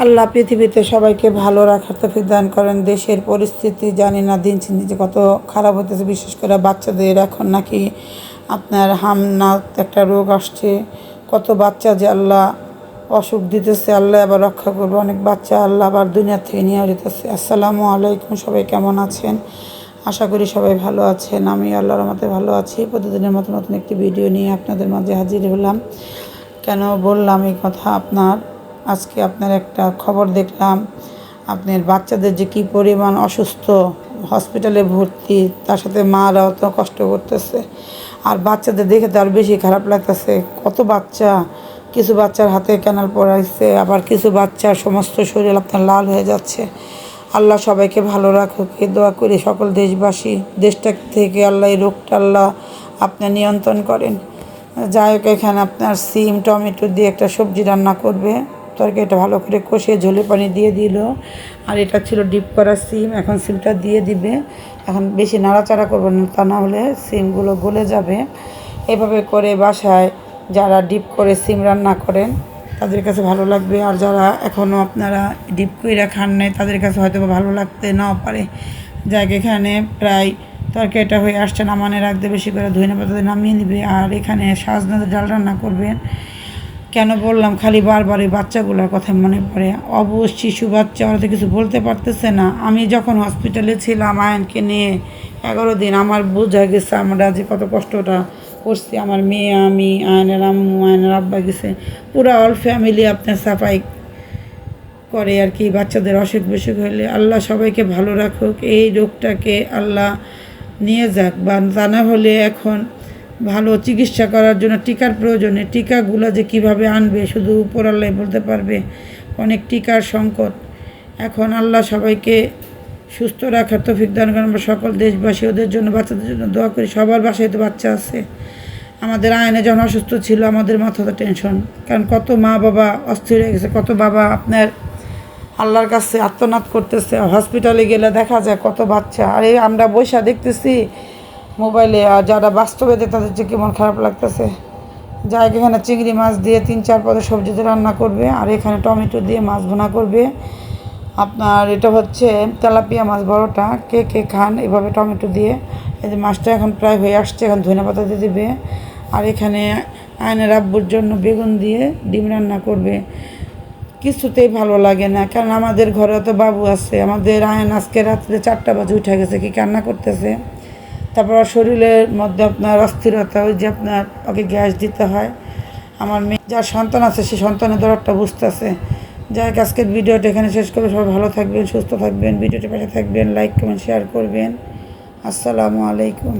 আল্লাহ পৃথিবীতে সবাইকে ভালো রাখার তৌফিক দান করেন। দেশের পরিস্থিতি জানি না, দিন দিন যে কত খারাপ হতেছে, বিশেষ করে বাচ্চাদের। এখন নাকি আপনার হামনাত একটা রোগ আসছে, কত বাচ্চা যে আল্লাহ অসুখ দিতেছে, আল্লাহ আবার রক্ষা করবে। অনেক বাচ্চা আল্লাহ আবার দুনিয়ার থেকে নিয়ে যেতেছে। আসসালামু আলাইকুম, সবাই কেমন আছেন? আশা করি সবাই ভালো আছেন। আমি আল্লাহর রহমতে ভালো আছি। প্রতিদিনের মতো নতুন একটি ভিডিও নিয়ে আপনাদের মাঝে হাজির হলাম। কেন বললাম এই কথা? আজকে আপনার একটা খবর দেখলাম, আপনার বাচ্চাদের যে কী পরিমাণ অসুস্থ, হসপিটালে ভর্তি, তার সাথে মারাও তো কষ্ট করতেছে। আর বাচ্চাদের দেখে তো আর বেশি খারাপ লাগতেছে। কত বাচ্চা, কিছু বাচ্চার হাতে ক্যানাল পড়াইছে, আবার কিছু বাচ্চার সমস্ত শরীর আপনার লাল হয়ে যাচ্ছে। আল্লাহ সবাইকে ভালো রাখুক, এই দোয়া করি। সকল দেশবাসী, দেশটা থেকে আল্লাহ এই রোগটা আল্লাহ আপনার নিয়ন্ত্রণ করেন। যাই হোক, এখানে আপনার সিম টমেটো দিয়ে একটা সবজি রান্না করবে। তরকারিটা ভালো করে কষিয়ে ঝোলে পানি দিয়ে দিল। আর এটা ছিল ডিপ করা সিম, এখন সিমটা দিয়ে দিবে। এখন বেশি নাড়াচাড়া করবো না, তা না হলে সিমগুলো গলে যাবে। এভাবে করে বাসায় যারা ডিপ করে সিম রান্না করেন তাদের কাছে ভালো লাগবে। আর যারা এখনও আপনারা ডিপ কইরা খান নাই তাদের কাছে হয়তো ভালো লাগতে নাও পারে। যাক, এখানে প্রায় তরকারিটা হয়ে আসছে, নামানে রাখতে বেশি করে ধনিয়া পাতা নামিয়ে নেবে। আর এখানে সাজনাদের ডাল রান্না করবেন। কেন বললাম, খালি বারবার এই বাচ্চাগুলোর কথা মনে পড়ে। অবুঝ শিশু বাচ্চা, ওরা তো কিছু বলতে পারতেছে না। আমি যখন হসপিটালে ছিলাম আয়নকে নিয়ে 11 দিন, আমার বোঝা গেছে আমরা যে কত কষ্টটা করছি। আমার মেয়ে, আমি, আয়নের আম্মু, আয়নের আব্বা গেছে, পুরো অল ফ্যামিলি আপনার সাফাই করে আর কি। বাচ্চাদের অসুখ বিসুখ হলে আল্লাহ সবাইকে ভালো রাখুক, এই রোগটাকে আল্লাহ নিয়ে যাক। বা তা না হলে এখন ভালো চিকিৎসা করার জন্য টিকার প্রয়োজনে, টিকাগুলো যে কীভাবে আনবে শুধু উপর আল্লাহ বলতে পারবে। অনেক টিকার সংকট এখন। আল্লাহ সবাইকে সুস্থ রাখার তৌফিক দান করেন। আমরা সকল দেশবাসী ওদের জন্য, বাচ্চাদের জন্য দোয়া করি। সবার বাসায় তো বাচ্চা আছে। আমাদের আয়নে যখন অসুস্থ ছিল আমাদের মাথাতে টেনশন, কারণ কত মা বাবা অস্থির হয়ে গেছে, কত বাবা আপনার আল্লাহর কাছে আর্তনাদ করতেছে। হসপিটালে গেলে দেখা যায় কত বাচ্চা। আর এই আমরা বৈশা দেখতেছি মোবাইলে, আর যারা বাস্তবে দেখে তাদের যে কেমন খারাপ লাগতেছে। যাই, এখানে চিংড়ি মাছ দিয়ে 3-4 পদের সবজিতে রান্না করবে। আর এখানে টমেটো দিয়ে মাছ ভুনা করবে। আপনার এটা হচ্ছে তেলাপিয়া মাছ, বড়টা। কে কে খান এভাবে টমেটো দিয়ে? এই যে মাছটা এখন প্রায় হয়ে আসছে, এখন ধনিয়া পাতা দিয়ে দেবে। আর এখানে আয়নের আব্বুর জন্য বেগুন দিয়ে ডিম রান্না করবে। কিছুতেই ভালো লাগে না, কারণ আমাদের ঘরে তো বাবু আছে। আমাদের আয়ন আজকে রাত্রে 4টা বাজে উঠে গেছে, কি কান্না করতেছে। তারপর শরীরের মধ্যে আপনার অস্থিরতা, ওই যে আপনার ওকে গ্যাস দিতে হয়। আমার মেয়ে, যার সন্তান আছে, সে সন্তানের দরদটা বুঝতেছে। যাই হোক, আজকের ভিডিওটা এখানে শেষ করে সবাই ভালো থাকবেন, সুস্থ থাকবেন, ভিডিওটির পাশে থাকবেন, লাইক কমেন্ট শেয়ার করবেন। আসসালামু আলাইকুম।